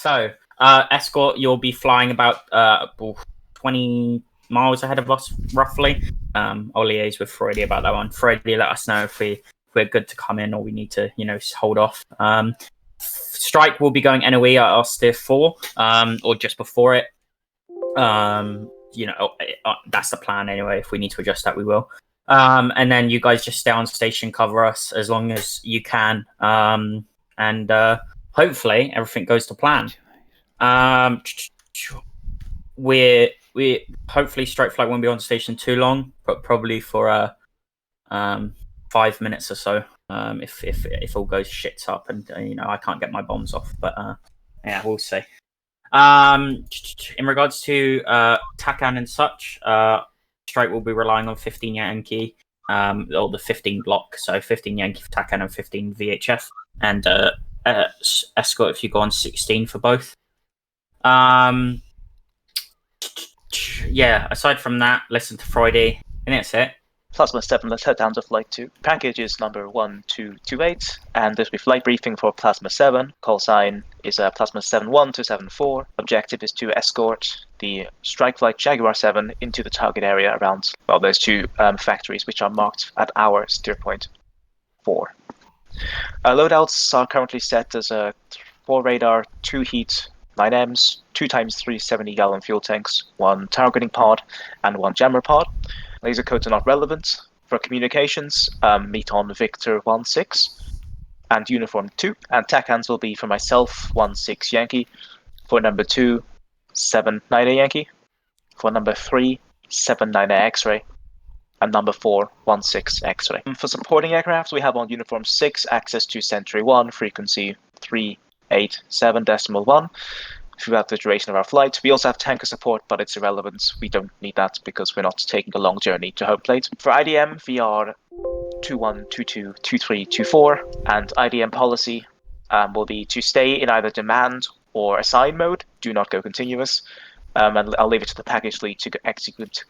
So, Escort, you'll be flying about 20 miles ahead of us, roughly. I'll liaise with Freddie about that one. Freddie, let us know if we're good to come in or we need to, hold off. Strike will be going NOE at our steer 4, or just before it. That's the plan anyway. If we need to adjust that, we will. And then you guys just stay on station, cover us as long as you can. And hopefully everything goes to plan. We hopefully strike flight won't be on station too long, but probably for 5 minutes or so. If all goes shits up and I can't get my bombs off, but yeah, we'll see. In regards to TACAN and such, strike will be relying on 15 Yankee, or the 15 block, so 15 Yankee for TACAN and 15 VHF, and Escort if you go on 16 for both. Yeah, aside from that, listen to Friday, and that's it. Plasma 7, let's head down to Flight 2. Package is number 1228, and this will be flight briefing for Plasma 7. Call sign is Plasma 71274. Objective is to escort the strike flight Jaguar 7 into the target area around, those two factories which are marked at our steer point 4. Loadouts are currently set as 4 radar, 2 heat 9Ms, 2 times 3 70-gallon fuel tanks, 1 targeting pod, and 1 jammer pod. Laser codes are not relevant. For communications, meet on Victor 16 and Uniform 2. And TACANs will be for myself 16 Yankee, for number 2 79 Yankee, for number 3 79 X-ray, and number 4 16 X-ray. For supporting aircraft, we have on Uniform 6 access to Sentry 1, frequency 387.1. Throughout the duration of our flight. We also have tanker support, but it's irrelevant. We don't need that because we're not taking a long journey to homeplate. For IDM, we are 21, 22, 23, 24, and IDM policy will be to stay in either demand or assign mode. Do not go continuous. And I'll leave it to the package lead to execute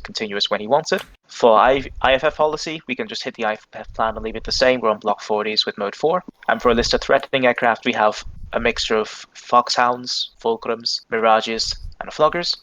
continuous when he wants it. For IFF policy, we can just hit the IFF plan and leave it the same. We're on block 40s with mode 4. And for a list of threatening aircraft, we have a mixture of Foxhounds, Fulcrums, Mirages, and Floggers,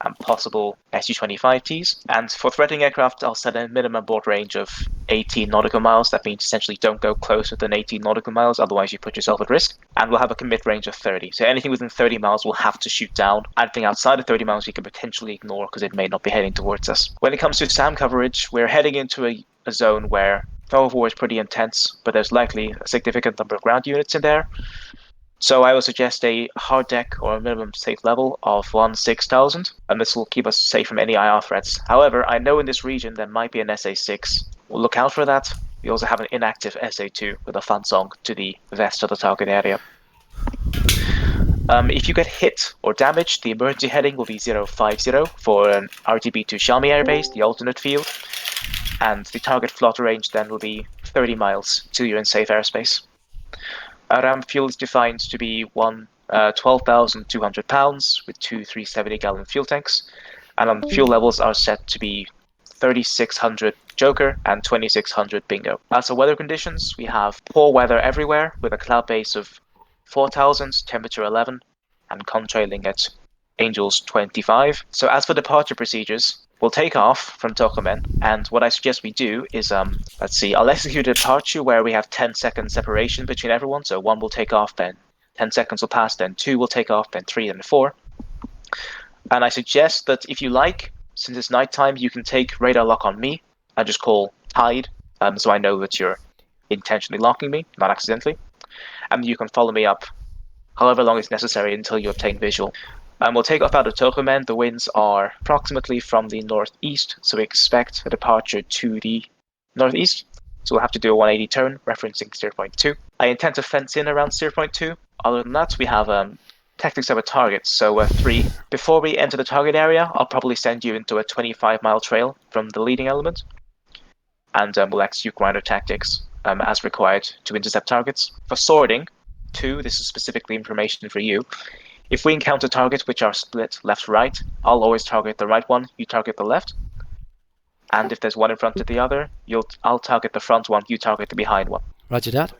and possible Su-25Ts. And for threatening aircraft, I'll set a minimum board range of 18 nautical miles. That means essentially don't go closer than 18 nautical miles, otherwise you put yourself at risk. And we'll have a commit range of 30. So anything within 30 miles we'll have to shoot down. Anything outside of 30 miles we can potentially ignore because it may not be heading towards us. When it comes to SAM coverage, we're heading into a zone where tug of war is pretty intense, but there's likely a significant number of ground units in there. So I would suggest a hard deck or a minimum safe level of 16,000, and this will keep us safe from any IR threats. However, I know in this region there might be an SA-6. We'll look out for that. We also have an inactive SA-2 with a fan song to the west of the target area. If you get hit or damaged, the emergency heading will be 050 for an RTB to Xiaomi airbase, the alternate field, and the target flotter range then will be 30 miles till you're in safe airspace. RAM fuel is defined to be 12,200 pounds with 2 370-gallon fuel tanks, and on fuel levels are set to be 3,600 Joker and 2,600 Bingo. As for weather conditions, we have poor weather everywhere with a cloud base of 4,000, temperature 11, and contrailing at Angels 25. So as for departure procedures, we'll take off from Tokumen, and what I suggest we do is, I'll execute a departure where we have 10-second separation between everyone. So 1 will take off, then 10 seconds will pass, then 2 will take off, then 3, then 4. And I suggest that if you like, since it's nighttime, you can take radar lock on me and just call Tide, so I know that you're intentionally locking me, not accidentally. And you can follow me up however long is necessary until you obtain visual. We'll take off out of Tokumen. The winds are approximately from the northeast, so we expect a departure to the northeast. So we'll have to do a 180 turn, referencing steer point 2. I intend to fence in around steer point 2. Other than that, we have tactics of a target, so 3. Before we enter the target area, I'll probably send you into a 25-mile trail from the leading element, and we'll execute grinder tactics as required to intercept targets. For sorting, 2, this is specifically information for you. If we encounter targets which are split left-right, I'll always target the right one, you target the left. And if there's one in front of the other, I'll target the front one, you target the behind one. Roger that.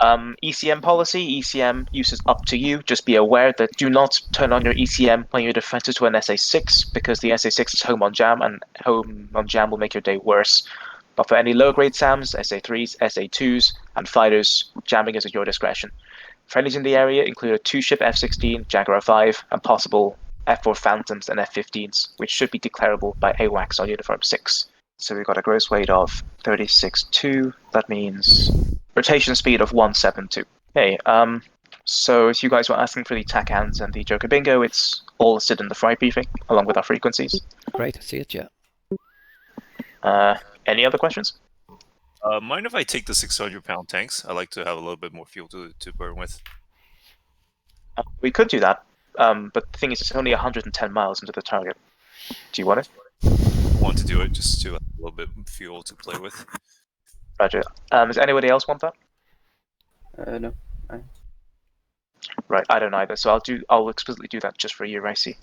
ECM policy, ECM use is up to you. Just be aware that do not turn on your ECM when you're defensive to an SA6 because the SA6 is home on jam and home on jam will make your day worse. But for any low grade SAMs, SA3s, SA2s, and fighters, jamming is at your discretion. Friendlies in the area include a 2-ship F-16, Jaguar 5, and possible F-4 Phantoms and F-15s, which should be declarable by AWACS on Uniform 6. So we've got a gross weight of 36.2. That means rotation speed of 172. Okay, so if you guys were asking for the TAC hands and the Joker Bingo, it's all listed in the flight briefing, along with our frequencies. Great, I see it, yeah. Any other questions? Mind if I take the 600-pound tanks? I like to have a little bit more fuel to burn with. We could do that, but the thing is, it's only 110 miles into the target. Do you want it? I want to do it just to have a little bit of fuel to play with. Roger. Does anybody else want that? No. Right, I don't either. So I'll explicitly do that just for you, Ricey.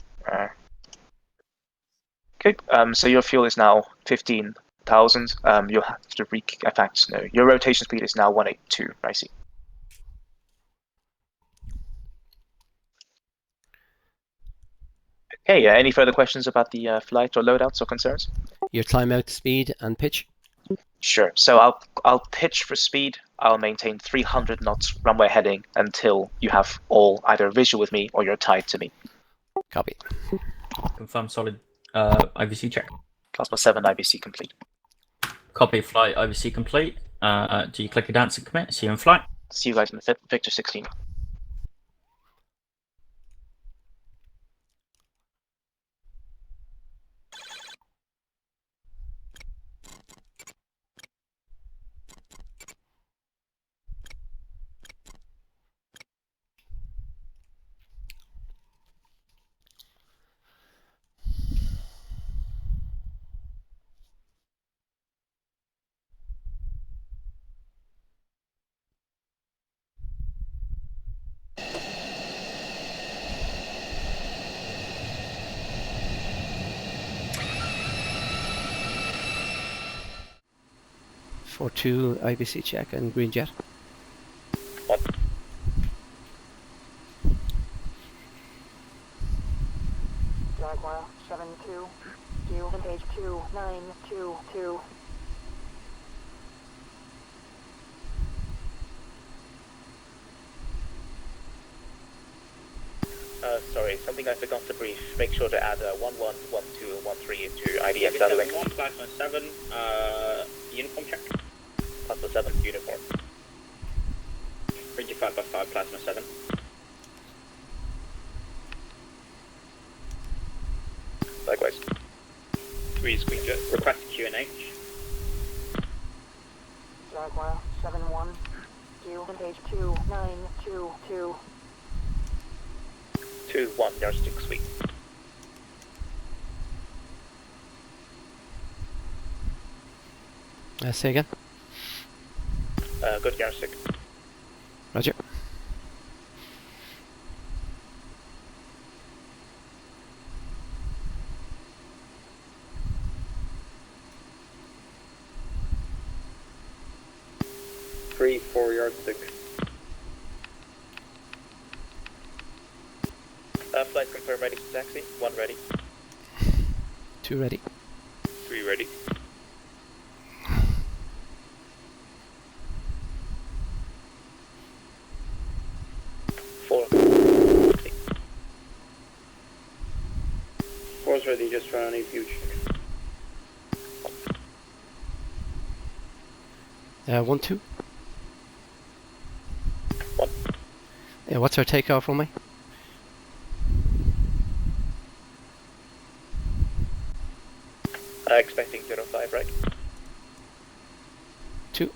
Okay. So your fuel is now 15,000. You'll have to no. Your rotation speed is now 182, Ricey. Okay. Any further questions about the flight or loadouts or concerns? Your climb out speed and pitch? Sure. So I'll pitch for speed. I'll maintain 300 knots runway heading until you have all either visual with me or you're tied to me. Copy. Confirm solid IVC check. Plasma 7 IBC complete. Copy flight IVC complete. Do you click a dance and commit? See you in flight. See you guys in the Victor 16. For 2 IBC check and green jet. Jaguar 72, due page 2922. Sorry, something I forgot to brief. Make sure to add 11, 12, and 13 into IDF data link. 1 plasma 7, uniform check. Plasma 7, uniform. 25 by 5, plasma 7. Likewise. 3 is Queen Jet. Request QNH. Jaguar 71, due page 2922. 2-1 yardstick sweep. Say again. Good yardstick. Roger. Three, 4 yardstick. Flight confirm ready for taxi. 1 ready. 2 ready. 3 ready. 4. 4's ready, just run any view check. 1, 2. 1. Yeah, what's our takeoff for me? Expecting 05, right? 2.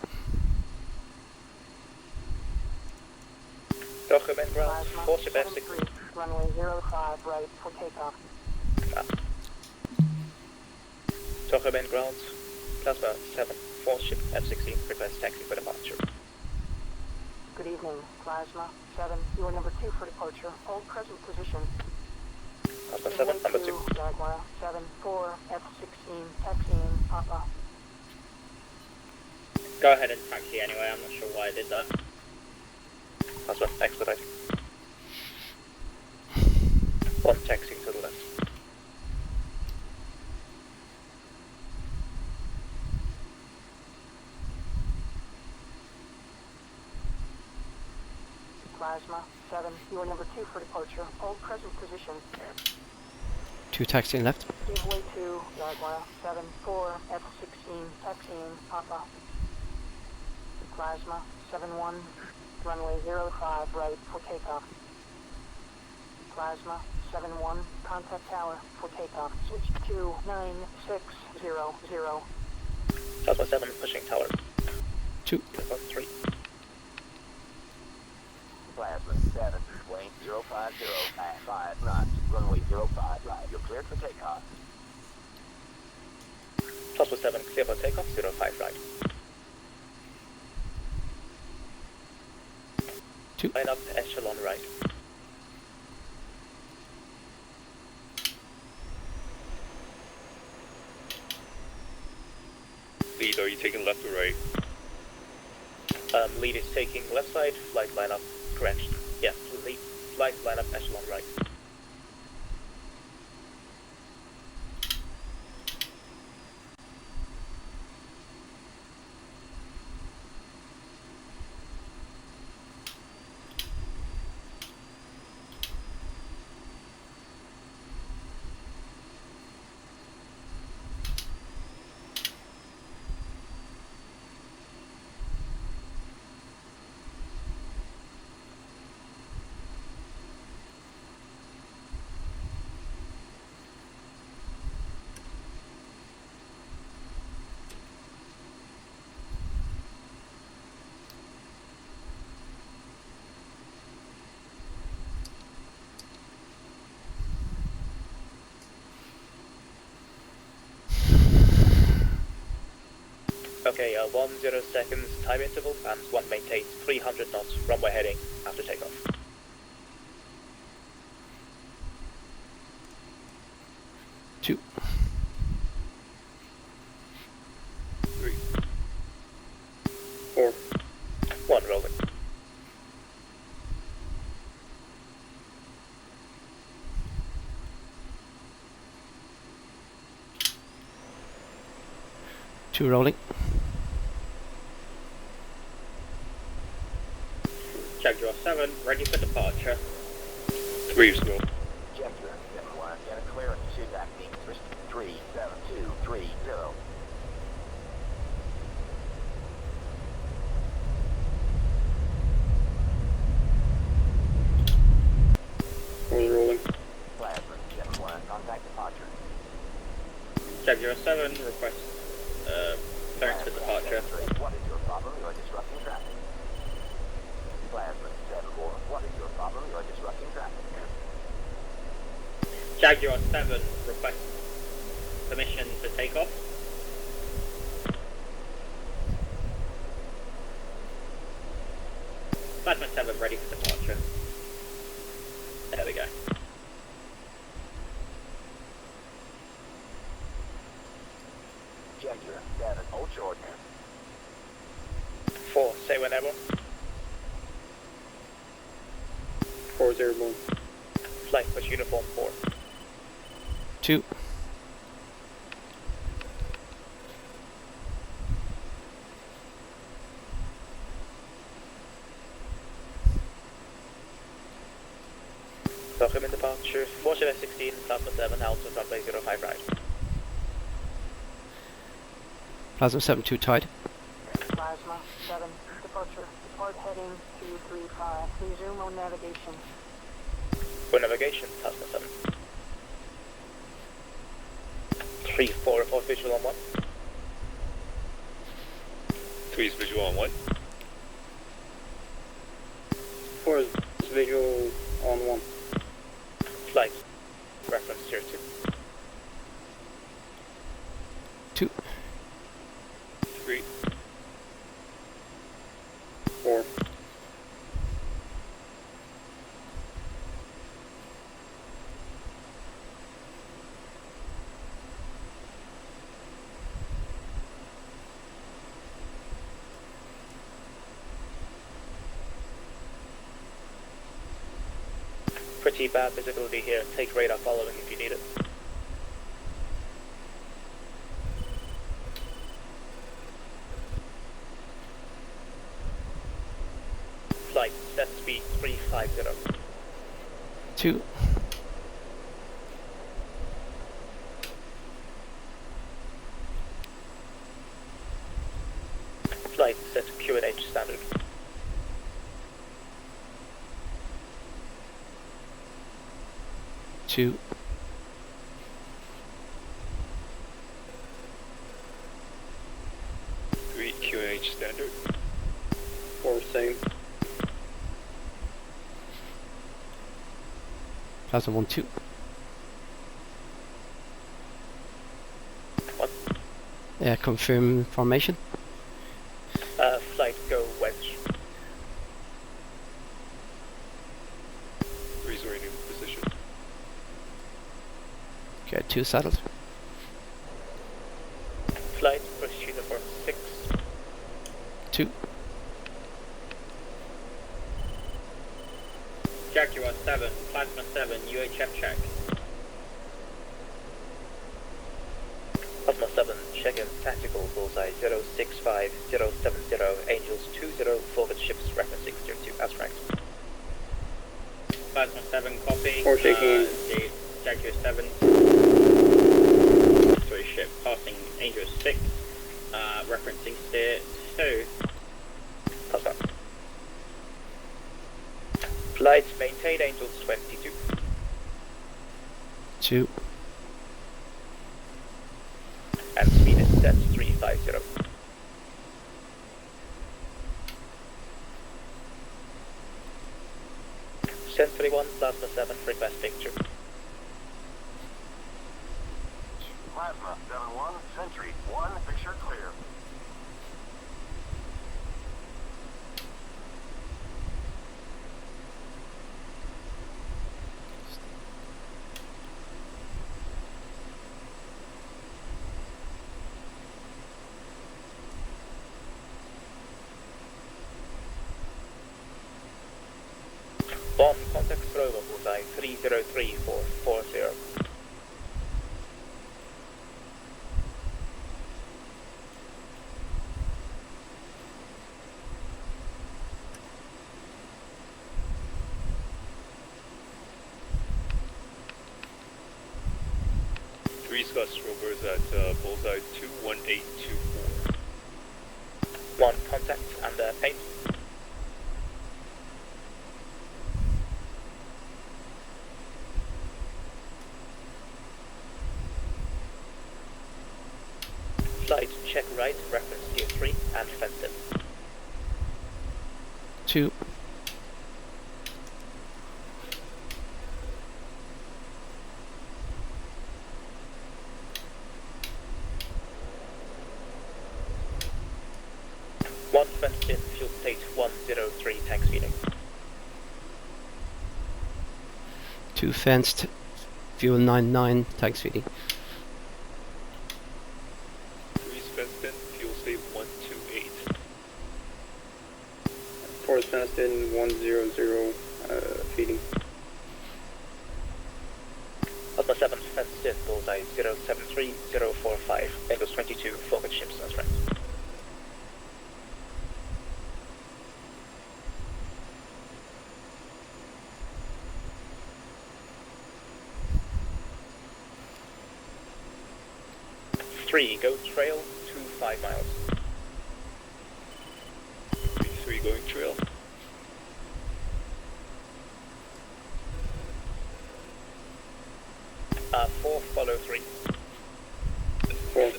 Document ground, Plasma 4 ship F6. 73, runway 05 right for takeoff. Document ground, Plasma 7, 4 ship F16, request taxi for departure. Good evening, Plasma 7. You are number 2 for departure. Hold present position. Plasma 7, number 2. Jaguar 7, 4, F16, taxiing, Papa. Go ahead and taxi anyway. I'm not sure why I did that. That's what, expediting. One taxi to the left. Plasma 7, you are number 2 for departure. Hold present position. 2 taxiing left. Giveaway 2, Jaguar 7, 4, F-16, taxiing, Papa. Plasma 7-1, runway 05 right for takeoff. Plasma 7-1, contact tower for takeoff. Switch to 9600. Plasma 7 pushing tower. 2. 3. Plasma 7, wing 050 at 5 knots, runway 05 right. You're cleared for takeoff. Plasma 7 clear for takeoff, 05 right. 2. Line up echelon right. Lead, are you taking left or right? Lead is taking left side, flight line up correction. Yeah, lead, flight line up echelon right. Okay, 10 seconds time interval and 1 maintains 300 knots runway heading after takeoff. Two. 3. 4. 1 rolling. Two rolling. Jaguar 7, ready for departure. 3 is go. Jaguar 7-1, get a clearance to that peak 37230. Rolling. Plasma 7-1, contact departure. Jaguar 7, request clearance for departure. What is your problem? You're disrupting traffic. Plasma 7-4, what is your problem? You're disrupting traffic. Jaguar 7, request permission to take off. Plasma 7, ready for departure. There we go. Jaguar 7, hold short. 4, say whenever. 4 0 1. Flight push uniform 4. 2. Welcome in departure. Warship F-16, Plasma 7, altitude runway 05 right. Plasma 7, 2 tied. Plasma 7, departure. Depart heading 235. Resume on navigation. For navigation, Plasma 7. 3-4, report visual on 1. 3 is visual on 1. 4 is visual on 1. Flight. Reference tier 2. 2. 3. 4. see bad visibility here. Take radar following if you need it. Flight, set speed 350. 2. Flight, set QNH standard. Two. QNH standard. 4 same. Plaza 1, 2. What? Yeah, confirm formation. Flight, go wedge. Resorting position. Okay, 2 settled. Flight, push uniform 6. 2. Jaguar 7, Plasma 7, UHF check. Plasma 7, check in tactical bullseye 065070, Angels 20, forward ships referencing 02, abstract. Plasma 7, copy. 4 shaking. Jaguar 7. Sorry, ship passing Angel 6, referencing steer 2. Plasma. Flight, maintain Angels 22. 2. And speed is set 350. Sentry 1, Plasma 7, request picture. Plasma 7-1, Sentry 1, picture clear. Bomb contact Rover bullseye 303440. Three Scots rovers at bullseye 21824. 1 contact and paint. Flight, check right, reference gear 3, and fence in. 2. One fenced in, fuel state 103, tank speeding. 2 fenced. Fuel 99, tank speeding. Three's fenced in, fuel state 128. 4 is fenced in, 100, feeding. Plasma 7 fenced in, bullseye 073045, Angels 22, forward ships, that's right. Three, go trail 25 miles. 3 going trail. 4, follow 3. 4.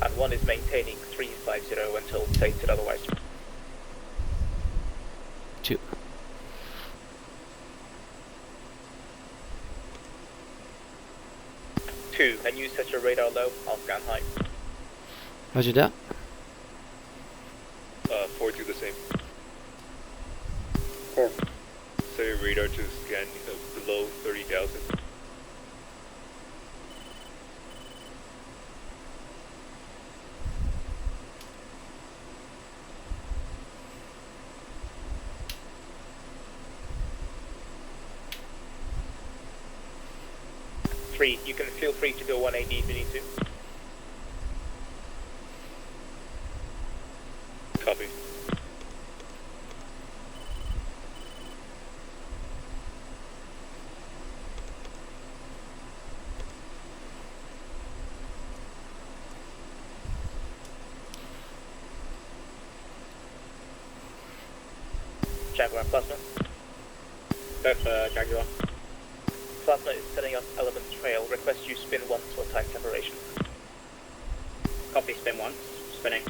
And 1 is maintaining 350 until stated otherwise. 2. Can you set your radar low? I'll scan high. Roger that. 4 do the same. 4. Set your radar to scan below 30,000. 3, you can feel free to go 180 if you need to. Copy. Jaguar Plasma. Go for Jaguar. Plasma is setting up element trail. Request you spin once for tight separation. Copy, spin once. Spinning.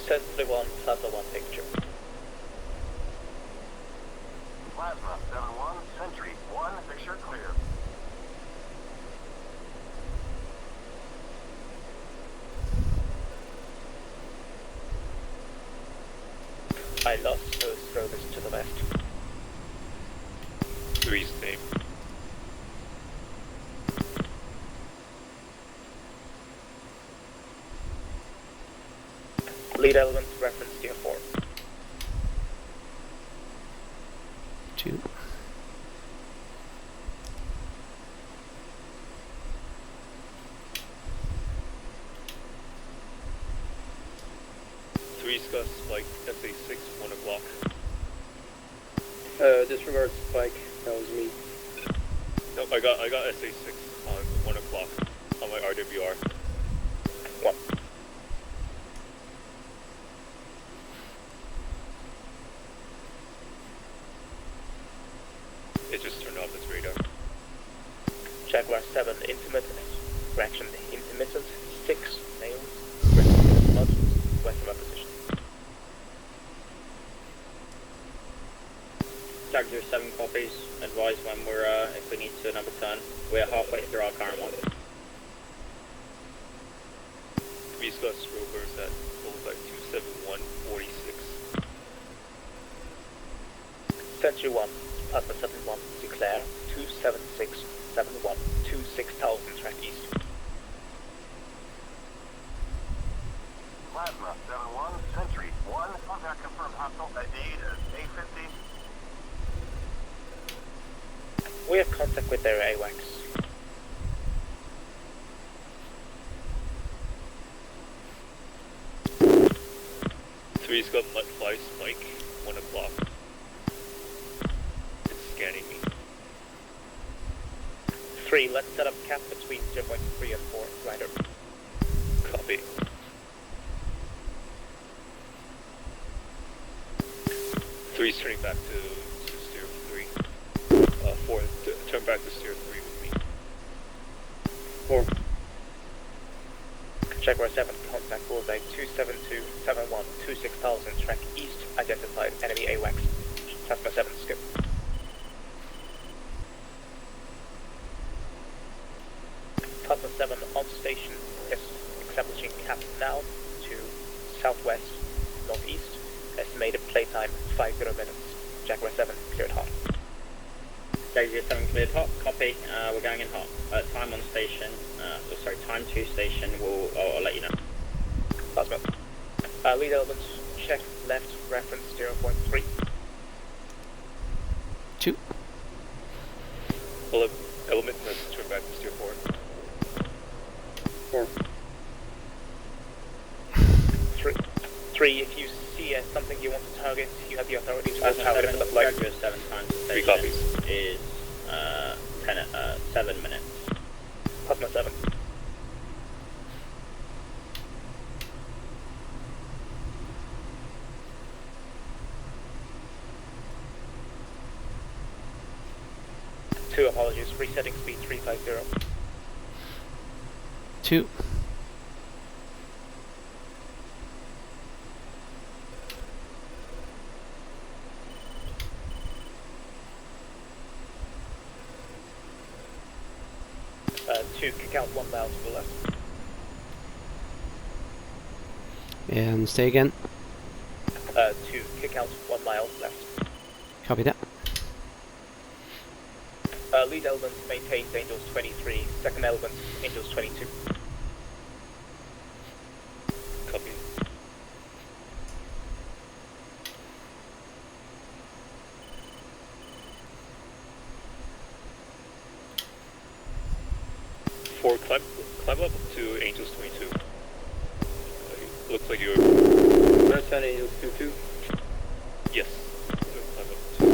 Sensibly 1, Plasma 1 picture. Plasma 7-1, Sentry 1, picture clear. I lost, so throw this to the left. 3's name. Lead element, reference tier 4. 2. Three's got Spike, SA6, 1 o'clock. Disregard Spike. That was me. No, I got SA6 on 1 o'clock on my RWR. 1. It just turned off its radar. Jaguar 7, intermittent. Reaction intermittent. 6, nails. Request blood. West of my position. Jaguar 7 copies. Advise when we're, if we need to another turn. We're halfway through our current one. Three's got Strobers at bullseye 27146. Sentry 1, Plasma 7-1, declare 27671, 26,000 track east. Plasma 7-1, Sentry 1, contact confirmed hostile at A50. We have contact with their AWACS. Three's got Mudfly Spike, 1 o'clock. It's scanning me. 3, let's set up cap between 0.3 and 4, rider. Copy. 3's turning back to steer 3. 4, turn back to steer 3 with me. 4. Jaguar 7, contact bullseye 27271, 26,000 track east, identified enemy AWACS. Plasma 7, skip. Plasma 7 on station, establishing cap now to southwest, northeast. Estimated playtime 50 minutes. Jaguar 7 cleared hot. Jaguar 7 cleared hot. Copy. We're going in hot. Time on station. Time to station. I'll let you know. Plasma. Lead elements, check left, reference 0.3. 2. Element has turned back to steer 4. 4. 3, if you see something you want to target, you have the authority to target it with the flight. Jaguar 7 time to 3 station copies. is 7 minutes. Plasma 7. 2, apologies. Resetting speed 350. 2. Two, kick out 1 mile to the left. And stay again. 2, kick out 1 mile left. Copy that. Lead element maintains Angels 23. Second element, Angels 22. Copy. For climb up to Angels 22. Looks like you're... First on Angels 22. Yes. Climb up to...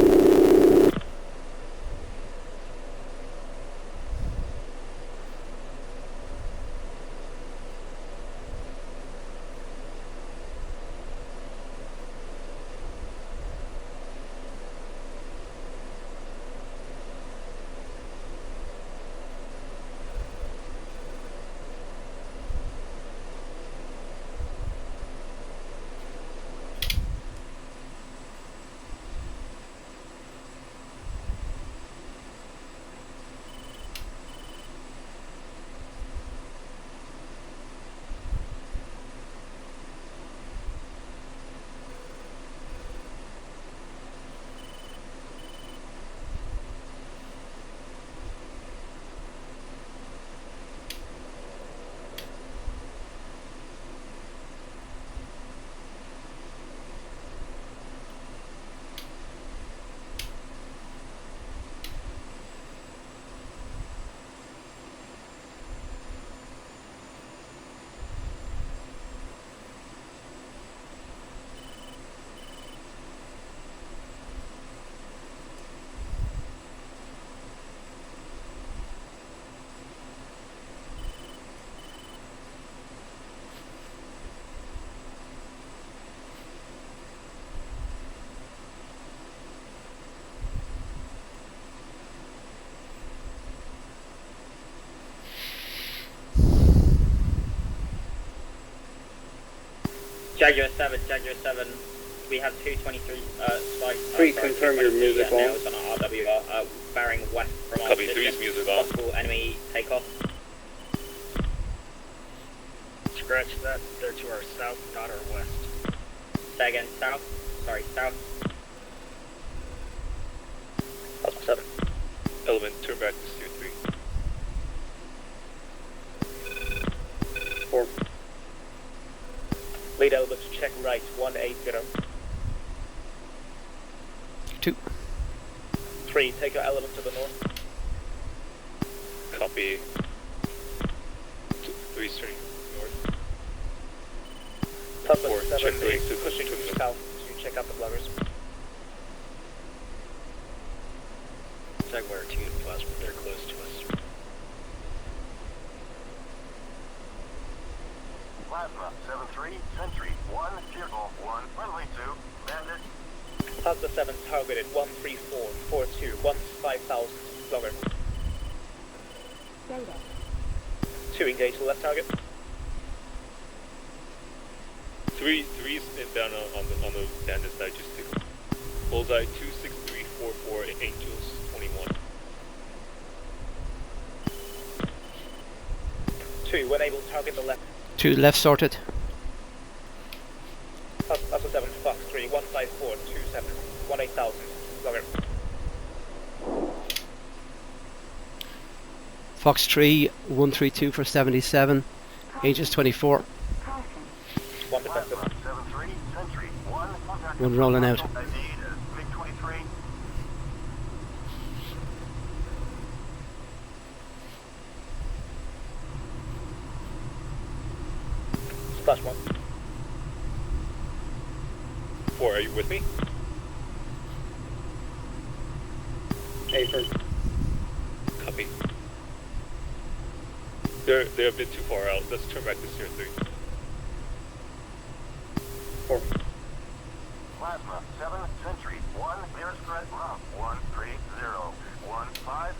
Jaguar 7, we have 223 spikes. Confirm your music on. Nails on our RWR, bearing west from our Copy, position. 3's music on. Possible enemy takeoff. Scratch that. They're to our south, not our west. Say again, south. Sorry, south. Possible 7. Element, turn back to steer 3. 4. Lead element, check right 180. 2. 3, take your element to the north. Copy. 3 turning north. Papa 4, 7 check right is to pushing the south to check out the bloggers. Jaguar 2 and Plasma, they're close to us. Plasma, 7-3, Sentry, 1, Vehicle, 1, runway 2, Bandit. Plasma 7 targeted 13442, 5000, blogger. Data. 2, engage the left target. 3's down on the bandit side, just to bullseye 26344 Angels 21. 2, when able, target the left. 2 left sorted. Plasma 7, Fox 3, 15427, 18000, blogger. Fox 3, 132 for 77. Ages 24. 1 defensive. 7-3, Sentry, 1, contact. 1 rolling out. ID is MiG 23. Splash 1. 4, are you with me? Affirm. Copy. They're a bit too far out. Let's turn back to steer 3. 4. Plasma, 7, Sentry, 1, nearest threat, route 130, 15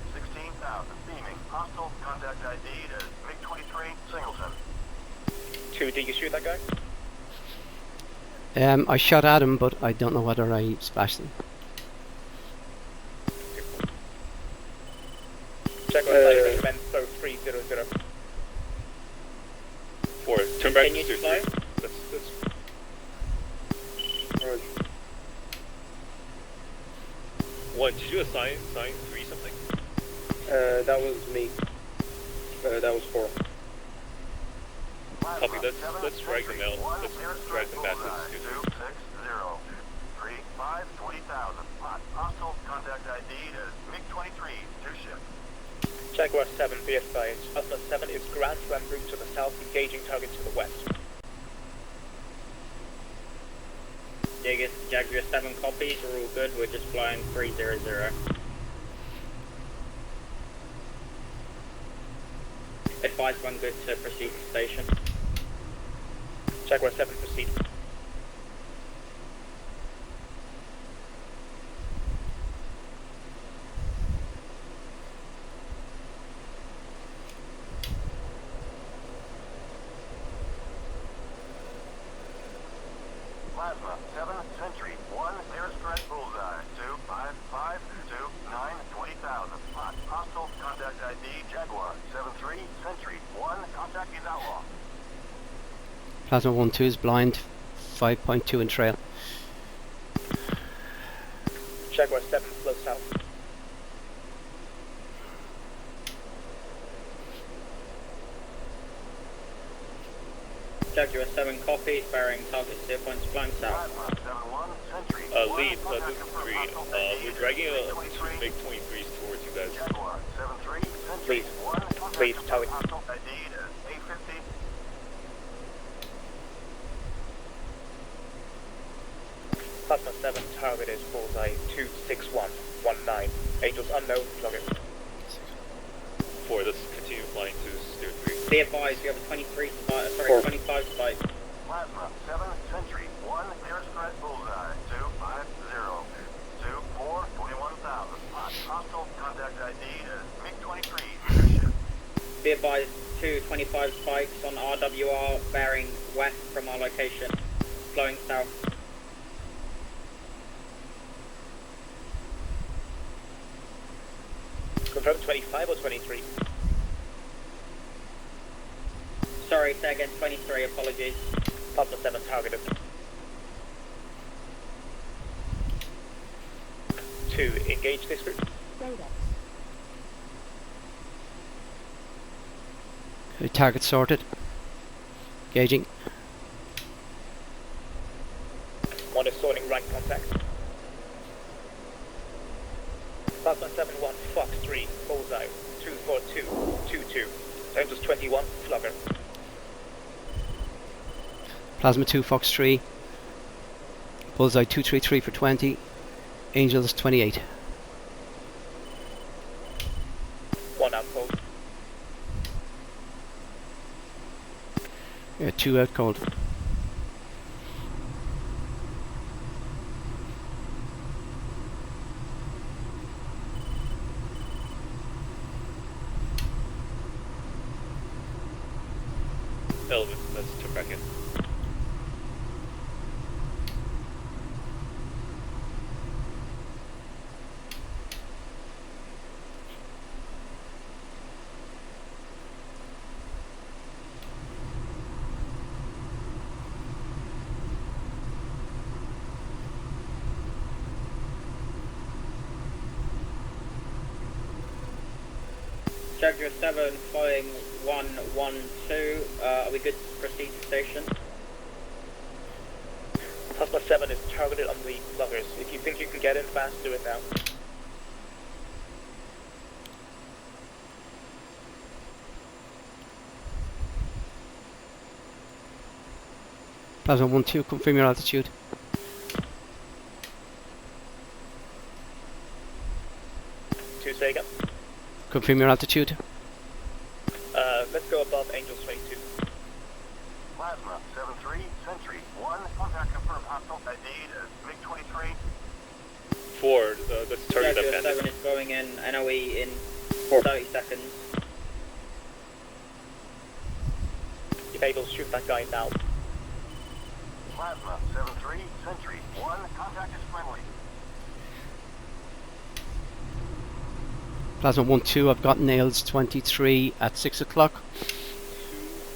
Did you shoot that guy? I shot at him, but I don't know whether I splashed him. Jaguar 5 recommend flow 300. 4. Turn back Continue to to Steer fly. 3. That's... One, did you assign 3 something? That was me. That was 4. Copy, let's drag them out. Let's drag them back to the studio. 260. 35, 20,000. Hostile contact ID is MiG-23 to ship. Jaguar 7, be advised. Alpha 7 is ground to en route to the south, engaging target to the west. Jaguar 7 copies, we're all good, we're just flying 300. Advise when good to proceed to station. Jaguar 7, proceed. Plasma 7 Sentry 1 airstrike bullseye 255 29 20,000. Hostile contact ID Jaguar 73 Sentry 1 contact is outlaw. Plasma 1-2 is blind, 5.2 in trail. Jaguar 7, flow south. Jaguar 7 copies, bearing target steer points flying south. Plasma 71 Sentry Lead, this is 3. We're dragging 2 MiG-23s towards you guys. Jaguar 73 Sentry Please, 1 contact please, tell me. hostile ID is A50. Plasma 7, target is bullseye 26119. Angels unknown, log it. 4, let's continue flying to Steer 3. Be advised, you have a 25 spike. Plasma 7 Sentry 1 airstrike bullseye 250 24 21,000. Hostile contact ID is MiG-23 to ship. Be advised, 2 25 spikes on RWR, bearing west from our location, flowing south. Confirm 25 or 23? Sorry, say again, 23, apologies. Plasma 7, targeted. 2, engage this group. Okay, target sorted. Gauging. 1 is sorting right contact. Plasma 7-1, Fox 3, bullseye 24222. Angels 21, flogger. Plasma 2, Fox 3. Bullseye 233 for 20. Angels 28. 1 out cold. Yeah, 2 out cold. Elvin, let's turn back in. Jaguar 7 flying 112, are we good to proceed to station? Plasma 7 is targeted on the loggers. If you think you can get in fast, do it now. Plasma 1-2, confirm your altitude. Two, say again. Confirm your altitude. Let's go above Angels 22. Plasma 7-3 Sentry 1 contact confirmed hostile ID is MiG-23. 4, let's target Jaguar that 7 bandit. is going in NOE in 30 seconds. If able, shoot that guy now. Plasma 7-3, Sentry 1, contact is friendly. Plasma 1-2, I've got nails 23 at 6 o'clock.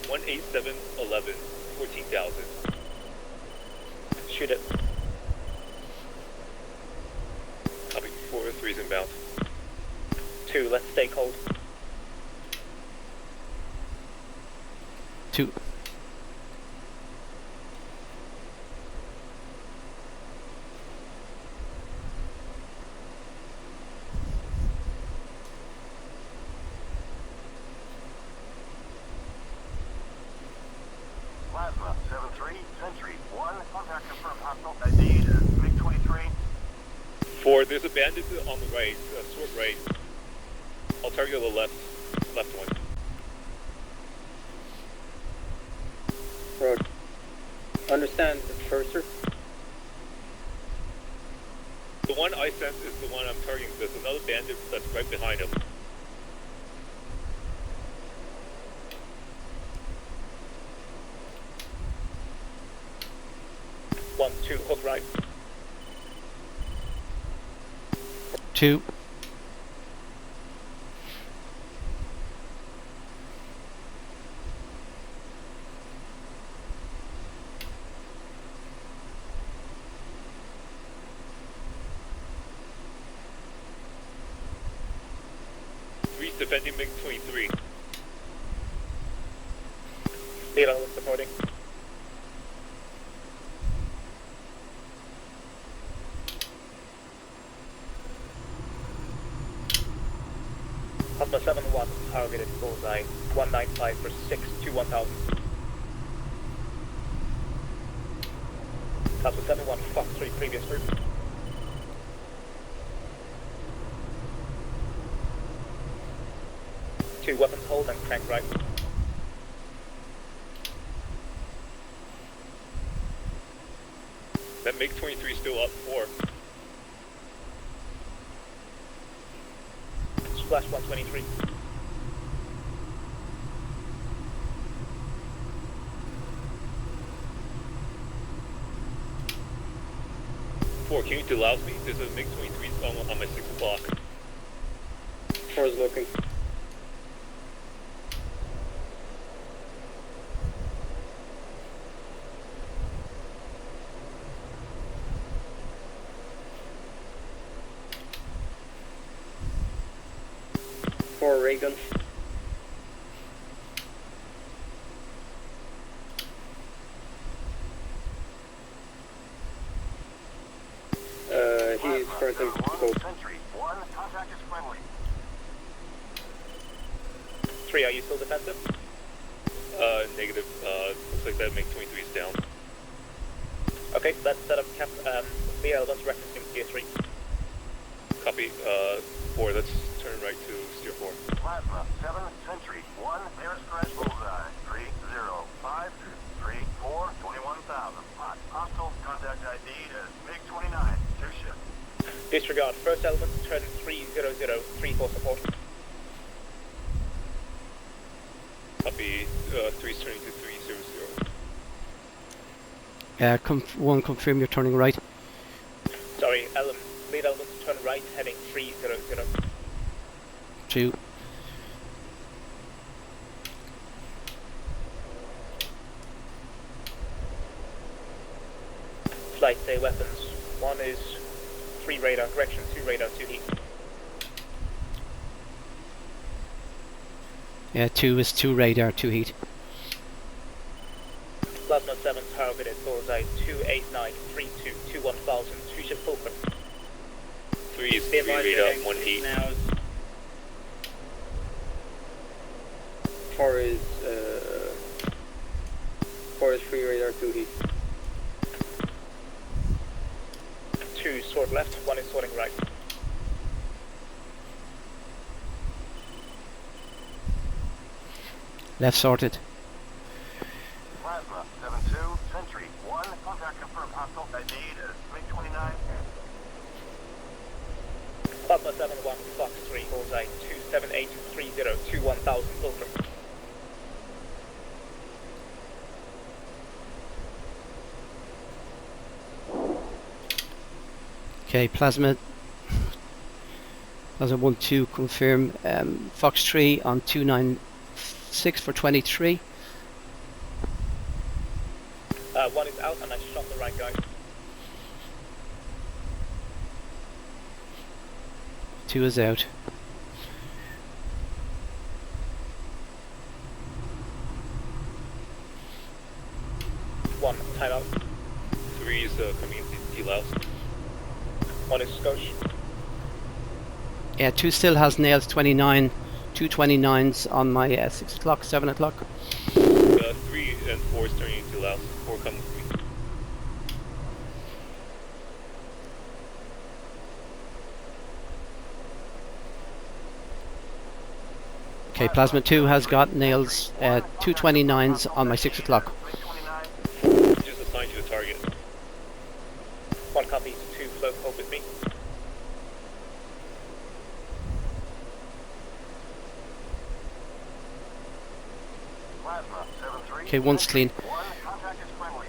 18711, 14,000. Shoot it. Copy 4-3's inbound. 2, let's stay cold. 2. Plasma 7-3, Sentry 1, contact confirmed hostile ID MiG-23. 4, there's a bandit on the right, short right. I'll target the left one. Road. Understand, Cursor. The one I sense is the one I'm targeting. There's another bandit that's right behind him. One, 2, hook right. 2. Defending MiG-23. Lead on supporting. Plasma 7-1, targeted bullseye. 195 for 6 to 1000. Plasma 7-1, Fox 3, previous group. Two weapons hold and crank right. That MiG-23 still up 4. Splash 123. Four, can you delouse me? There's a MiG-23 on my 6 o'clock. 4 is looking. Ray gun. He's further cold. Sentry 1, contact is friendly. 3, are you still defensive? Negative. Looks like that MiG-23 is down. Okay, let's set up cap. The elements referencing tier 3. Copy. 4. Let's turn right to steer 4. Plasma 7, Sentry 1, nearest crash bullseye 305 34 21,000. Hostile contact ID is MiG-29. 2 ships. Disregard. First element, turn 300 for support. Copy. 3's turning to 300. 1, confirm you're turning right. Sorry, lead element, turn right, heading 300. 2. Flight say weapons. 1 is 3 radar, correction, 2 radar, 2 heat. 2 is 2 radar, 2 heat. Plasma 7 targeted bullseye 289 32 21000. 2 ship fulcrum. 3 is 3 radar, 1 heat. Now 4 is 3 radar, 2 heat. 2 sword left, 1 is sorting right. Left sorted. Plasma 7-2, Sentry 1, contact confirmed hostile ID is MiG-29. Plasma 7-1, Fox 3, bullseye 278 30 21000 fulcrum. Okay, Plasma 1-2 confirm. Fox 3 on 296 for 23. One is out and I shot the right guy. 2 is out. One, timeout. 3 is coming in T-Louse. One is Scotia. Yeah, 2 still has nails 29. 2 29s on my 6 o'clock, 7 o'clock. 3 and 4 is turning into Louse. 4 coming to me. Okay, Plasma 2 has got nails 2 29s on my 6 o'clock. Just assigned you a target. One copies, 2 float hold with me. Plasma 7-3. Okay, one's clean. One, contact is friendly.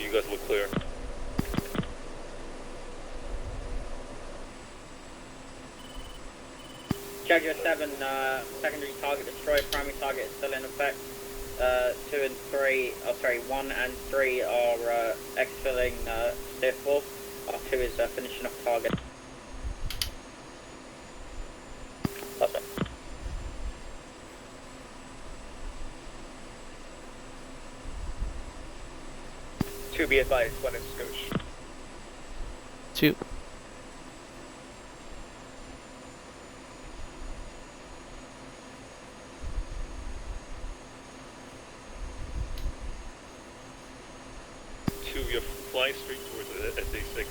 You guys look clear. Jaguar 7, secondary target destroyed, primary target is still in effect. 2 and 3, 1 and 3 are exfilling Steer 4. 2 is finishing off target. Plasma. Two, be advised, one is Scotia. 2. You're flying straight towards the SA6.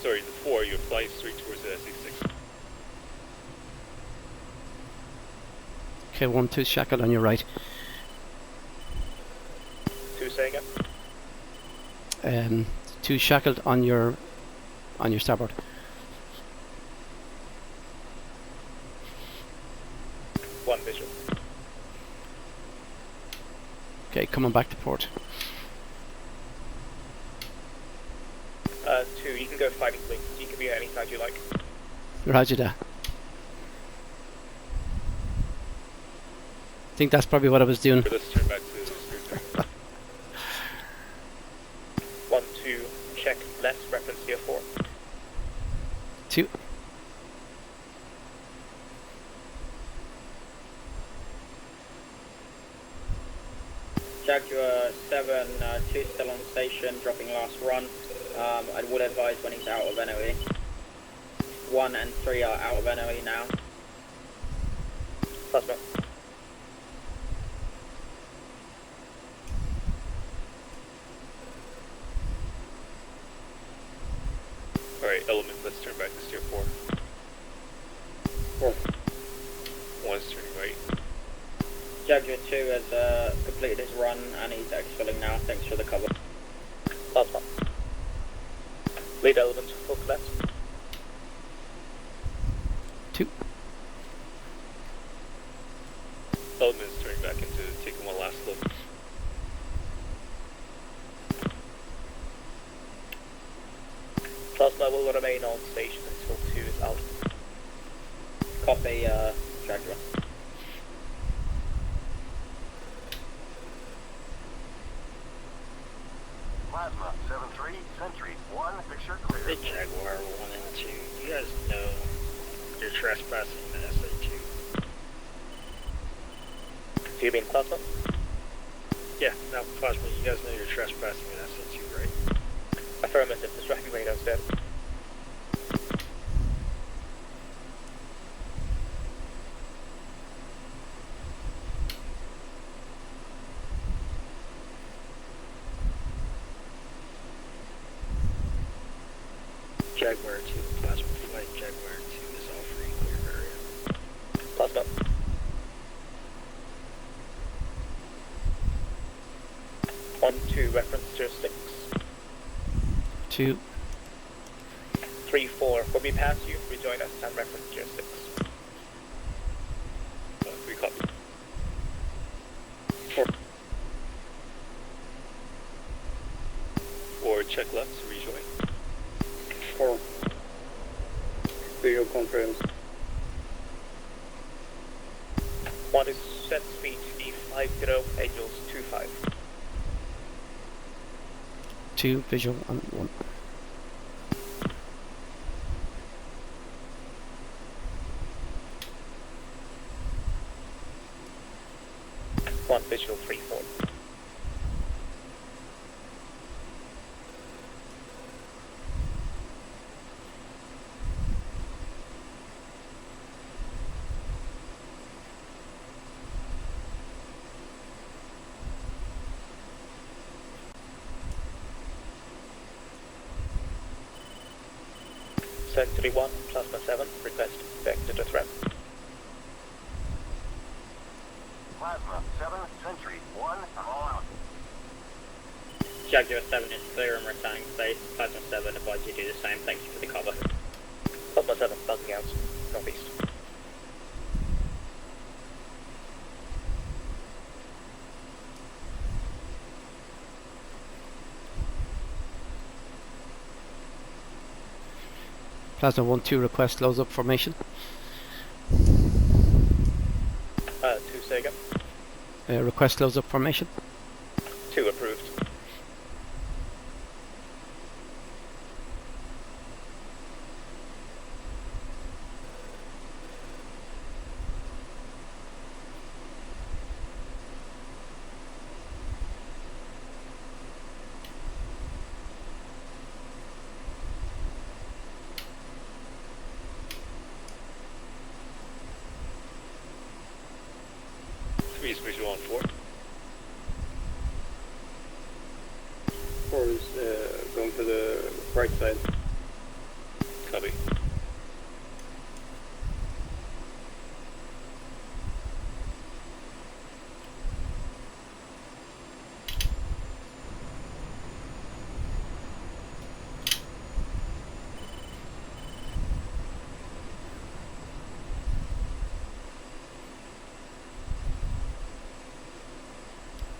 Sorry, the 4, you're flying straight towards the SA6. Okay, 1-2 shackled on your right. 2, say again. 2 shackled on your starboard. One visual. Okay, coming back to port. 2, you can go fighting wings. You can be at any side you like. Roger that. I think that's probably what I was doing. Let's turn back to the script. 1, 2, check left, reference here 4. 2. Jaguar 7, 2 still on station, dropping last run. I would advise when he's out of NOE. 1 and 3 are out of NOE now. Plasma. Alright, element, let's turn back to steer 4. 1 is turning right. Jaguar 2 has completed his run and he's exfilling now. Thanks for the cover. Plasma. Lead element, hook left. 2. Element is turning back into taking one last look. Plasma will remain on station until 2 is out. Copy, Jaguar. Plasma 7-3. Sentry 1. Picture clear. The Jaguar 1 and 2. You guys know you're trespassing the SA2. Do you mean Plasma? Yeah, now Plasma, you guys know you're trespassing an SA2, right? Affirmative, the tracking radar's dead. Jaguar 2, Plasma flight, Jaguar 2 is all free, clear area. Plasma. On to reference 06. 2. 3, 4. When we pass you, rejoin us and reference 06. 3 copy. 4. 4, check left, rejoin. 4. Visual confirms. 1 is set speed to be 50, Angels 25. 2 visual on 1. 1 visual 3-4. Sentry 1, Plasma 7, request vector to threat. Plasma 7, Sentry 1, I'm all out. Jaguar 7 is clear and returning space. Plasma 7 advise you do the same. Thank you for the cover. Plasma 7, bugging out, northeast. Plasma 1-2 request close up formation. 2 Sega. Request close up formation. 2 approved. Is visual on 4. 4 is going to the right side. Copy.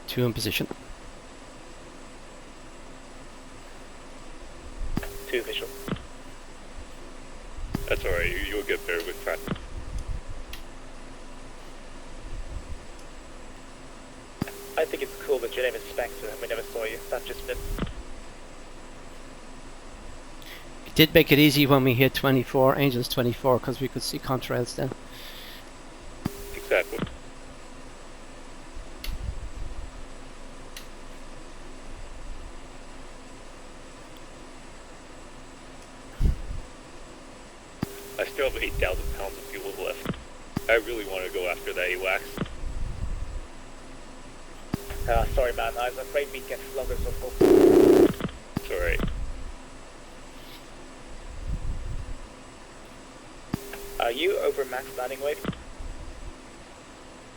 Two in position. 2 visual. That's alright, you'll get there with practice. I think it's cool that your name is Spectre and we never saw you. That just been. It did make it easy when we hit 24, Angels 24, because we could see contrails then. Exactly. I still have 8,000 pounds of fuel left. I really want to go after that AWACS. Sorry man, I was afraid we'd get floggers so full. It's alright. Are you over max landing weight?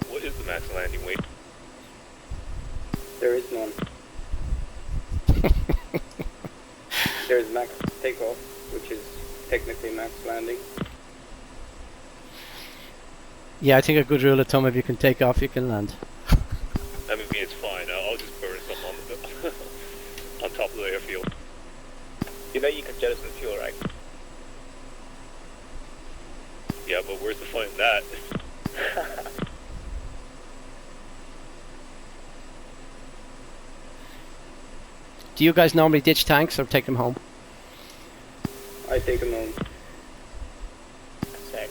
What is the max landing weight? There is none. There's max takeoff, which is technically max landing. Yeah, I think a good rule of thumb, if you can take off, you can land. I mean, it's fine. I'll just burn some on the on top of the airfield. You know you can jettison fuel, right? Yeah, but where's the fun in that? Do you guys normally ditch tanks or take them home? I take them home. Same.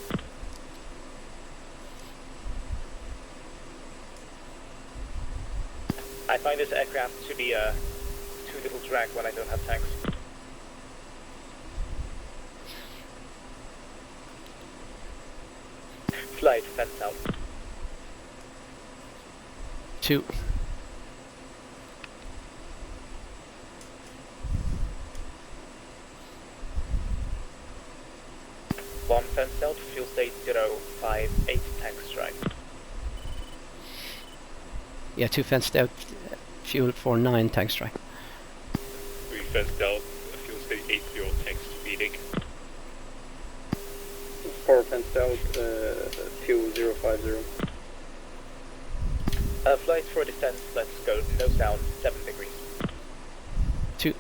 I find this aircraft to be too little drag when I don't have tanks. Flight fence out. 2. One fence out, fuel state 058 tank strike. Yeah, 2 fenced out, fuel 49 tank strike. 3 fenced out, fuel state 80 tanks speeding. 4 fenced out, fuel 050. Flight for descent, let's go nose down 7 degrees. 2.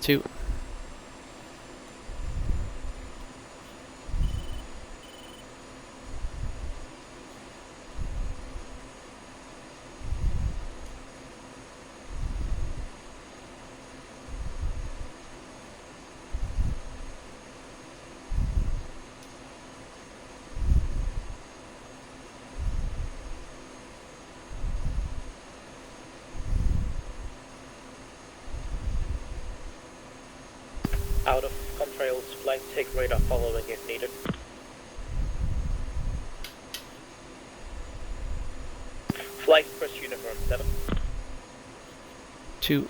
2. Out of contrails, flight take radar following if needed. Flight press uniform 7. 2.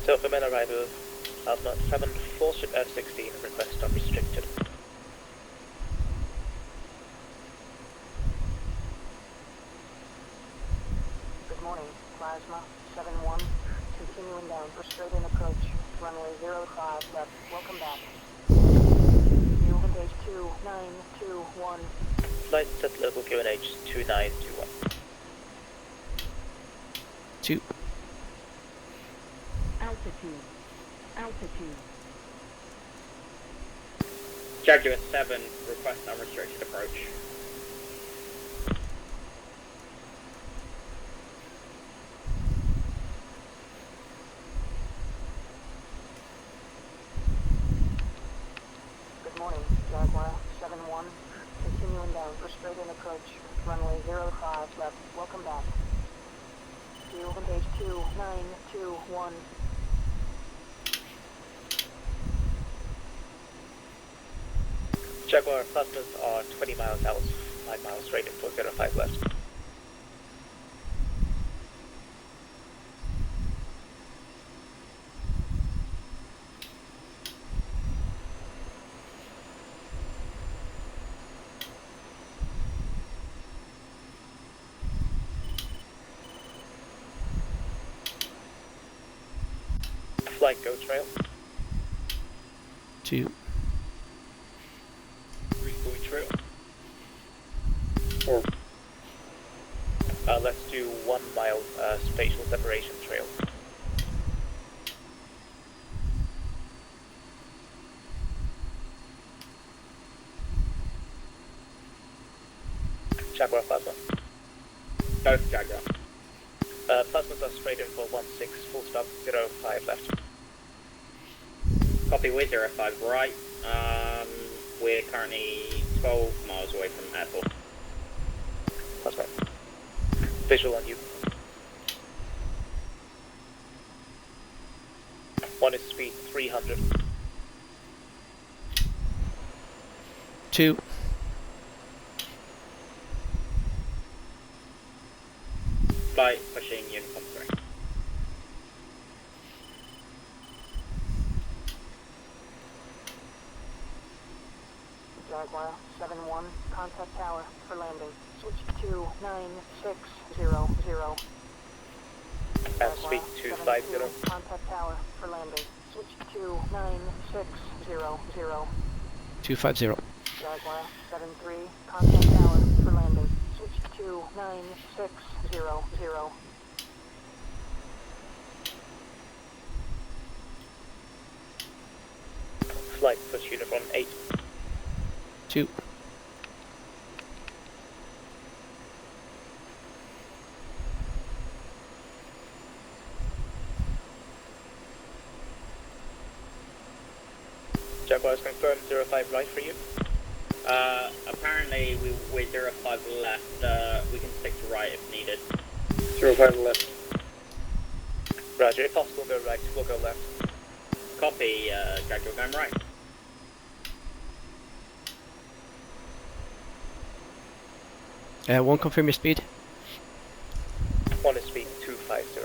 So for men arrival, Alpha 7, full ship F-16, request unrestricted. Good morning, Plasma 7-1. Continuing down for straight in approach. Runway 05 left. Welcome back. You engage 2921. Flight set level QNH 2921. 2. Altitude. Jaguar 7, request unrestricted approach. Good morning, Jaguar 7-1. Continuing down for straight in approach. Runway 05 left. Welcome back. You engage 2921. Jaguar plasmas are 20 miles out, 5 miles straight in 405 left. Flight go trail. 2. Buoy trail. Or let's do 1 mile spatial separation trail. Jaguar plasma. Both Jaguar. Plasmas are straight in for 16, full stop 05 left. Copy with 05 right. We're currently 12 miles away from airport. That's right. Visual on you. 1 is speed 300. 2. Flight pushing uniform 3. Jaguar 7-1. Contact tower for landing. Switch to 9600. And speed 250. Contact tower for landing. Switch to 9600. 250. Jaguar 7-3. Contact tower for landing. Switch to 9600. Flight push uniform 8. 2. Jaguar is confirmed 05 right for you. Apparently we're 05 left. We can stick to right if needed. 05 left. Roger, if possible, go right, we'll go left. Copy, Jack, you're going right. One, confirm your speed. 1 is speed 250.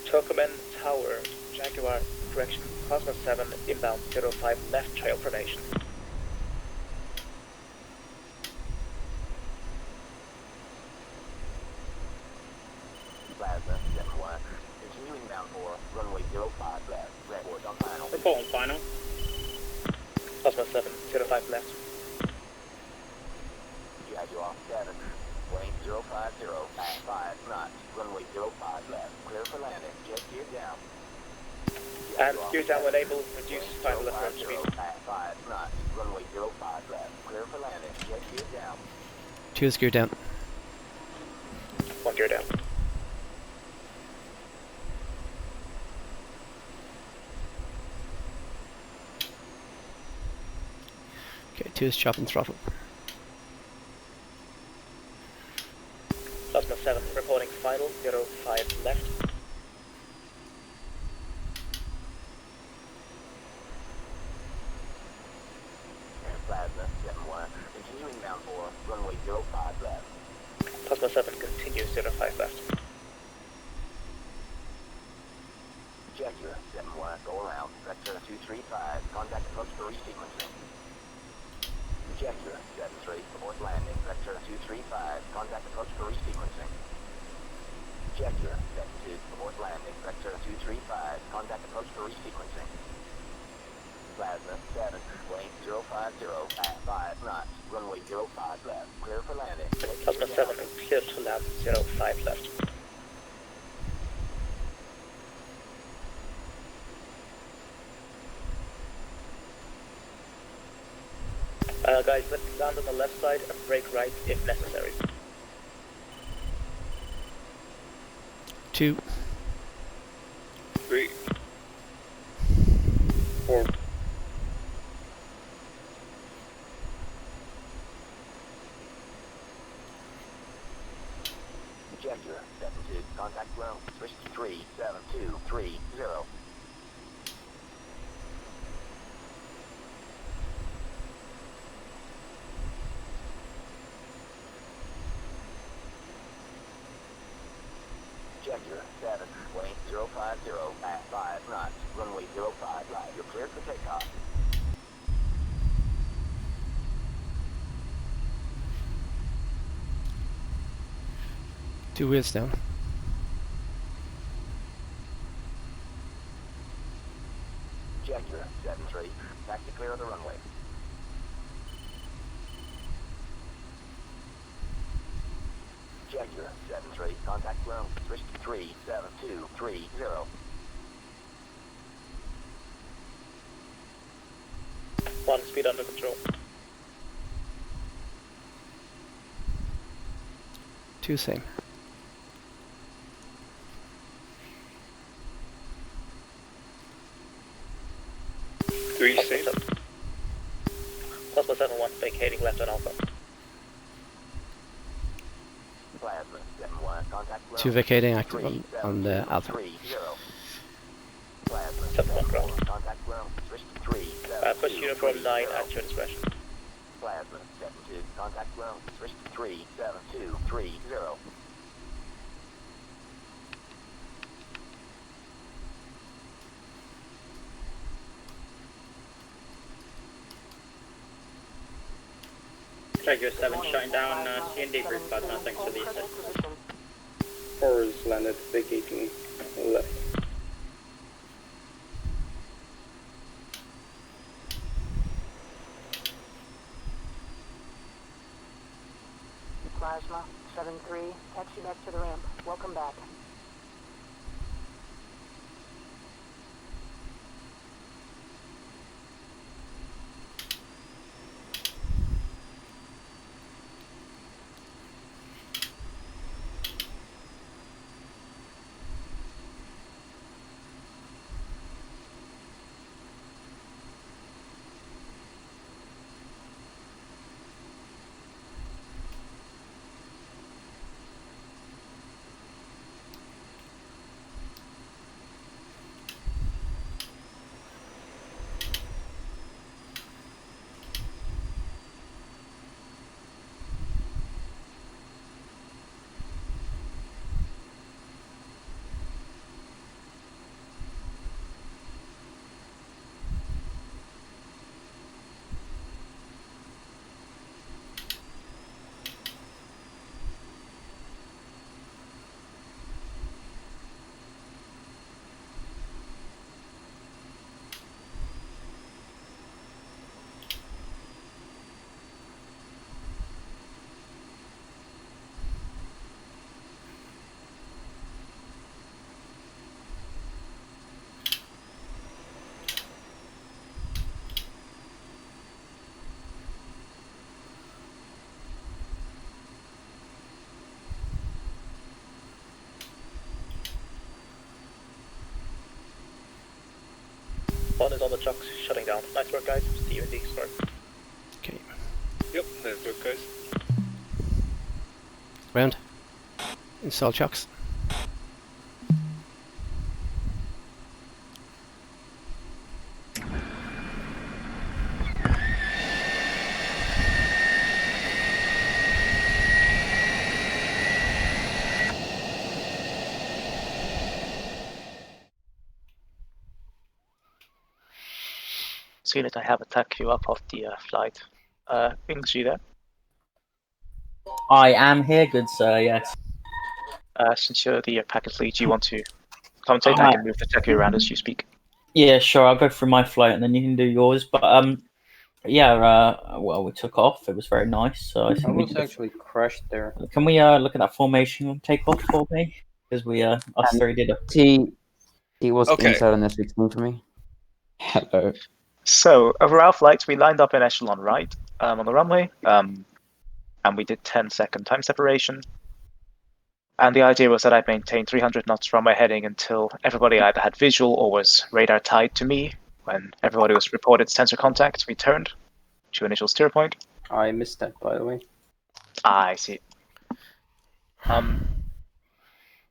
Turkmen Tower, Jaguar, correction, Cosmos 7, inbound 05, left trail formation. Plasma, 7-1. Continuing down for runway 05 left. Redwood on final. Report on final. Cosmos 7, 05 left. Jaguar 7. Wing 050 at 5 knots. Runway 05 left. Clear for landing. Jet gear down. And gear down when able, reduce final approach speed. At 5 knots. Runway 05 left. Clear for landing. Jet gear down. 2 is gear down. 1 gear down. Okay, 2 is chopping throttle. Cosmos 7, reporting final 05 left. Plasma 7-1. Continuing down for runway 05 left. Cosmos 7 continues 05 left. Jaguar 7-1. Go around. Vector 235. Contact approach for resequencing. Jaguar 7-3. Abort landing. Vector 235. Contact approach for resequencing. Jaguar 7-2. Abort landing. Vector 235. Contact approach for resequencing. Plasma 7. Wing 050 at 5 knots. Runway 05 left. Clear for landing. Cosmos 7, clear to land 05 left. Guys, let's land on the left side and brake right if necessary. 2. 3. 4. Jaguar 7-2. Contact ground. Switch to 37230. Jaguar 7, wing 050 at 5 knots. Runway 05 right. You're cleared for takeoff. Two wheels down. Jaguar 7-3. Back to clear of the runway. Jaguar 7-3. Contact ground. Switch to 37230. 1 speed under control. 2 same. 3 same. Cosmos 7-1 vacating left on Alpha. Plasma 7-1. Contact ground. 2 vacating active on the Alpha. 30. Plasma 7-1 ground. Contact ground. Switch to 37230. Push uniform 9 at your discretion. Plasma 7-2. Contact ground. Switch to 37230. Jaguar 7 shutting down C and Debrief, Plasma, thanks for the assist. 4 is landed, vacating left. Plasma 7-3, taxi back to the ramp. Welcome back. One is on the trucks, shutting down. Nice work, guys. See you in the Escort. Okay. Yep, nice work, guys. Round. Install chucks. See that I have a Tacview up off the flight. Ings, you there? I am here, good sir. Yes. Since you're the packet lead, do you want to commentate? I can move the Tacview around as you speak. Yeah, sure. I'll go through my flight and then you can do yours. But yeah. Well, we took off. It was very nice. So I think I we was did actually crashed there. Can we look at that formation and take off for me? Because we us three did a. He was inside on S16 for me. Hello. So over our flight, we lined up in echelon right on the runway, and we did 10-second time separation. And the idea was that I'd maintain 300 knots runway heading until everybody either had visual or was radar tied to me. When everybody was reported sensor contact, we turned to initial steer point. I missed that, by the way. I see.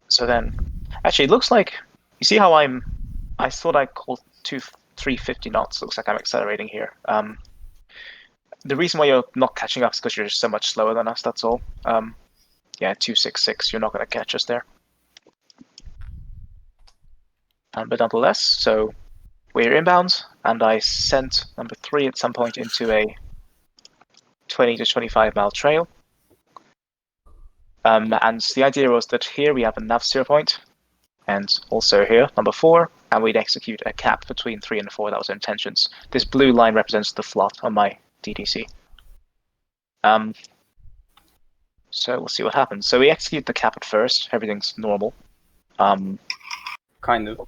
So then, actually, it looks like you see how I thought I called 350 knots. Looks like I'm accelerating here. The reason why you're not catching up is because you're so much slower than us. That's all. Yeah, 266. You're not going to catch us there. But nonetheless, so we're inbound, and I sent number 3 at some point into a 20 to 25 mile trail. And the idea was that here we have a nav steer point, and also here, number 4, and we'd execute a cap between 3 and 4. That was intentions. This blue line represents the flot on my DDC. So we'll see what happens. So we execute the cap at first. Everything's normal. Kind of.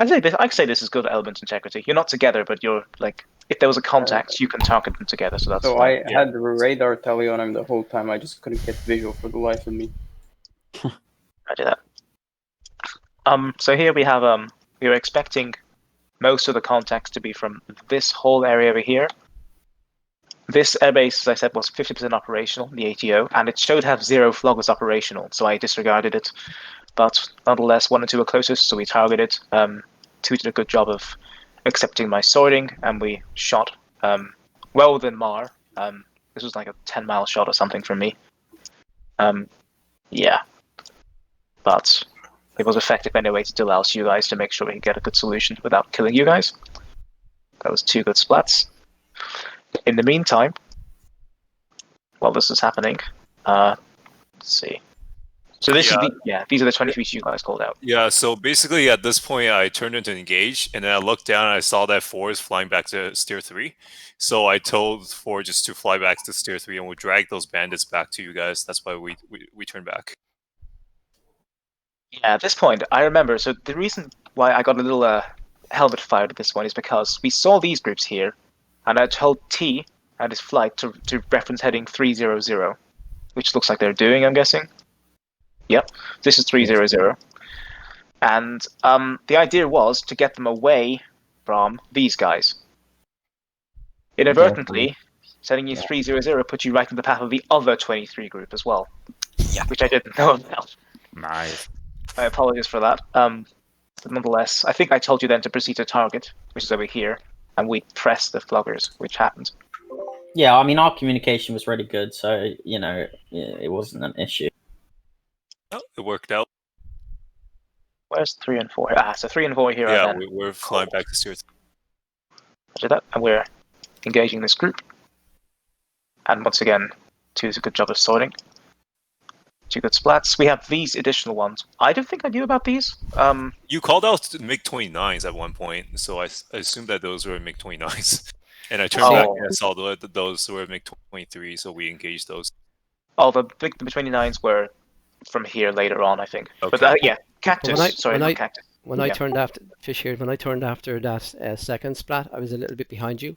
I'd say this is good element integrity. You're not together, but you're like, if there was a contact, you can target them together. So that's So fine. I had the radar tally on him the whole time. I just couldn't get visual for the life of me. I did that. So here we have we were expecting most of the contacts to be from this whole area over here. This airbase, as I said, was 50% operational, the ATO, and it showed to have 0 floggers operational, so I disregarded it. But nonetheless, 1 and 2 were closest, so we targeted. 2 did a good job of accepting my sorting, and we shot well within MAR. This was like a 10-mile shot or something from me. Yeah. But it was effective anyway to allows you guys to make sure we can get a good solution without killing you guys. That was 2 good splats. In the meantime, while this is happening, let's see. So this is these are the 23 you guys called out. Yeah, so basically at this point I turned into engage, and then I looked down and I saw that 4 is flying back to steer 3. So I told 4 just to fly back to steer 3 and we'll drag those bandits back to you guys. That's why we turned back. Yeah, at this point, I remember, so the reason why I got a little helmet fired at this one is because we saw these groups here, and I told T and his flight to reference heading 300, which looks like they're doing, I'm guessing. Yep, this is 300. And the idea was to get them away from these guys. Inadvertently, setting you 300 put you right in the path of the other 23 group as well, which I didn't know about. Nice. I apologize for that. But nonetheless, I think I told you then to proceed to target, which is over here, and we pressed the floggers, which happened. Yeah, I mean, our communication was really good, so, it wasn't an issue. Oh, it worked out. Where's 3 and 4? So 3 and 4 here. Yeah, we're flying back to steer 3. I did that, and we're engaging this group. And once again, 2 is a good job of sorting. 2 good splats. We have these additional ones. I don't think I knew about these. You called out MiG-29s at one point, so I assumed that those were MiG-29s. And I turned back and I saw those were MiG-23, so we engaged those. Oh, the MiG-29s were from here later on, I think. Okay. But yeah, Cactus. Cactus. When I turned after Fish here, when I turned after that second splat, I was a little bit behind you,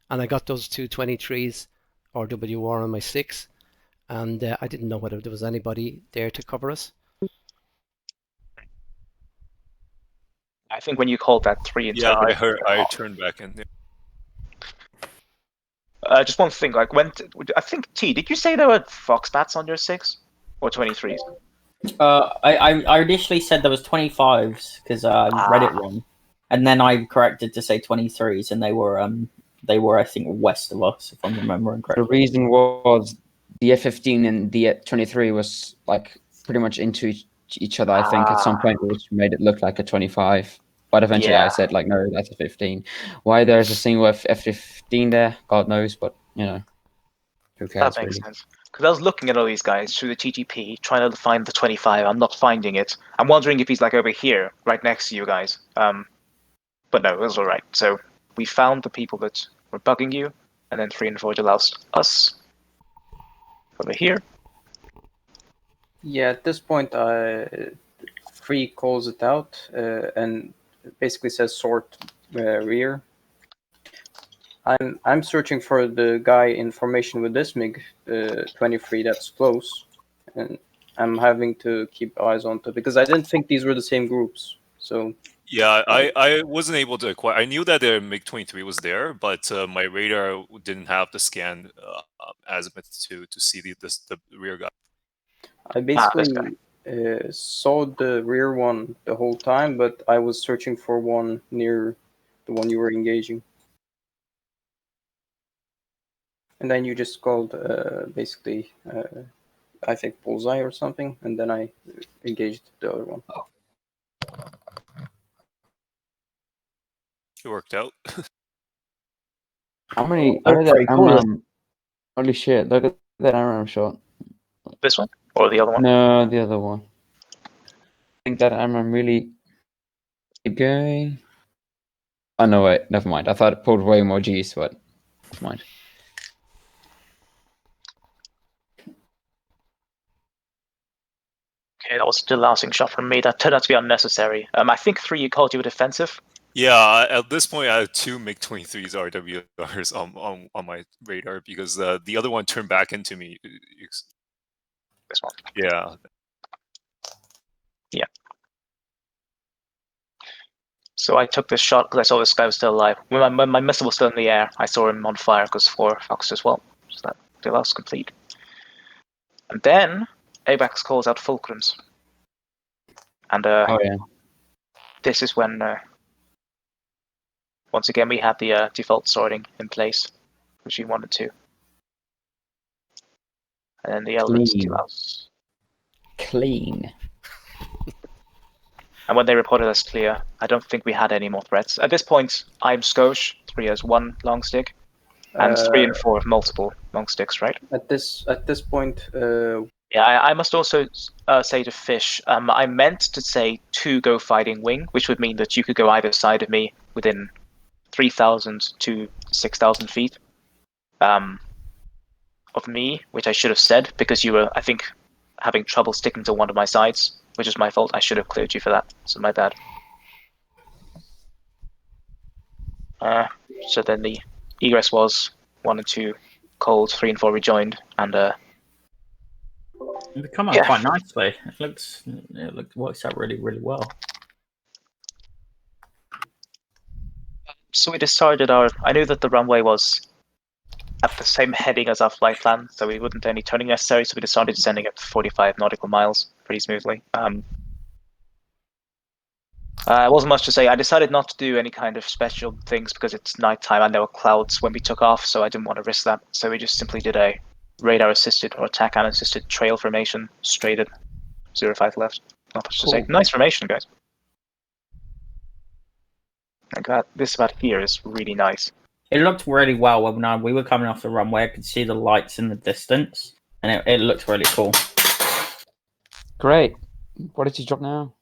and I got those 2 23s RWR on my 6, and I didn't know whether there was anybody there to cover us. I think when you called that 3 and Yeah, I 10 heard. I turned back in. just one thing, like I think did you say there were fox bats on your 6 or 23s? I initially said there was 25s because I read it wrong, and then I corrected to say 23s, and they were I think west of us, if I'm remembering correctly. The reason was the F-15 and the F-23 was like pretty much into each other. I think at some point, which made it look like a 25. But eventually, I said like, no, that's a 15. Why there's a single F-15 there, God knows. But you know, who cares? That makes really? sense. Because I was looking at all these guys through the TTP, trying to find the 25. I'm not finding it. I'm wondering if he's like over here, right next to you guys. But no, it was all right. So we found the people that were bugging you, and then 3 and 4 allows us over here. Yeah, at this point, 3 calls it out and basically says sort rear. I'm searching for the guy in formation with this MiG 23 that's close, and I'm having to keep eyes on it because I didn't think these were the same groups. So yeah, I wasn't able to acquire. I knew that the MiG-23 was there, but my radar didn't have the scan azimuth to see the rear guy. I basically saw the rear one the whole time, but I was searching for one near the one you were engaging. And then you just called basically, I think, bullseye or something, and then I engaged the other one. It worked out. How many? Holy shit! Look at that AMRAAM shot. This one or the other one? No, the other one. I think that AMRAAM really keep going. Oh no, wait, never mind. I thought it pulled way more Gs, but never mind. Okay, that was the lasting shot from me. That turned out to be unnecessary. I think 3 you called you a defensive. Yeah, at this point, I have 2 MiG-23s RWRs on my radar because the other one turned back into me. This one. Yeah. Yeah. So I took this shot because I saw this guy was still alive. When my missile was still in the air, I saw him on fire because 4 Fox as well. So that the last complete. And then ABAX calls out fulcrums. And oh yeah. This is when once again we have the default sorting in place, which we wanted to. And then the elements allows. Clean. And when they reported us clear, I don't think we had any more threats. At this point, I'm Skosh, 3 has 1 long stick, and 3 and 4 have multiple long sticks, right? At this point, yeah, I must also say to Fish, I meant to say 2 go fighting wing, which would mean that you could go either side of me within 3,000 to 6,000 feet of me, which I should have said because you were, I think, having trouble sticking to one of my sides, which is my fault. I should have cleared you for that, so my bad. So then the egress was 1 and 2 cold, 3 and 4 rejoined, and They come out quite nicely. It works out really, really well. So we decided I knew that the runway was at the same heading as our flight plan, so we wouldn't any turning necessary, so we decided sending it 45 nautical miles pretty smoothly. Wasn't much to say. I decided not to do any kind of special things because it's nighttime and there were clouds when we took off, so I didn't want to risk that. So we just simply did a radar-assisted or TACAN-assisted trail formation straight at 05 left. Not much to say. Nice formation, guys. Like that. This about here is really nice. It looked really well when we were coming off the runway. I could see the lights in the distance, and it looked really cool. Great. What did you drop now?